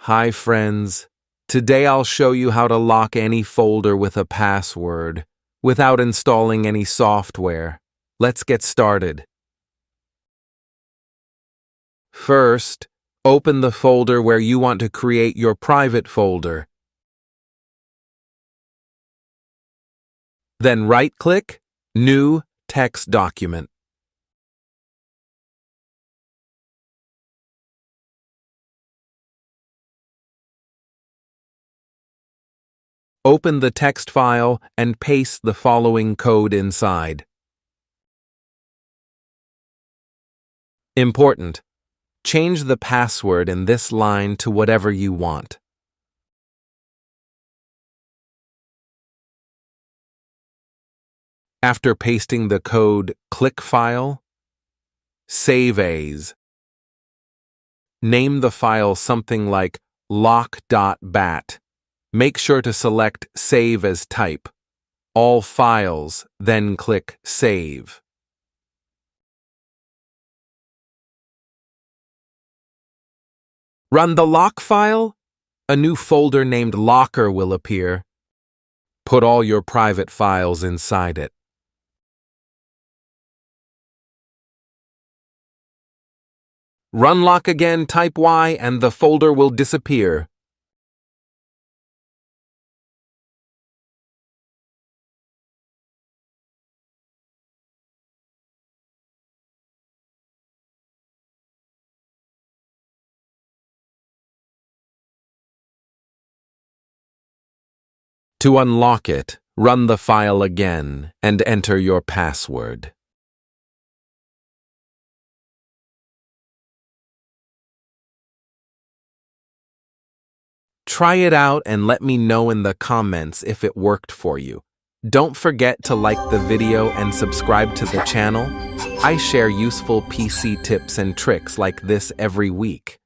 Hi friends, today I'll show you how to lock any folder with a password without installing any software. Let's get started. First, open the folder where you want to create your private folder. Then right-click, New Text Document. Open the text file and paste the following code inside. Important: change the password in this line to whatever you want. After pasting the code, click File, Save As. Name the file something like lock.bat. Make sure to select Save as Type. All files, then click Save. Run the lock file. A new folder named Locker will appear. Put all your private files inside it. Run lock again, type Y, and the folder will disappear. To unlock it, run the file again and enter your password. Try it out and let me know in the comments if it worked for you. Don't forget to like the video and subscribe to the channel. I share useful PC tips and tricks like this every week.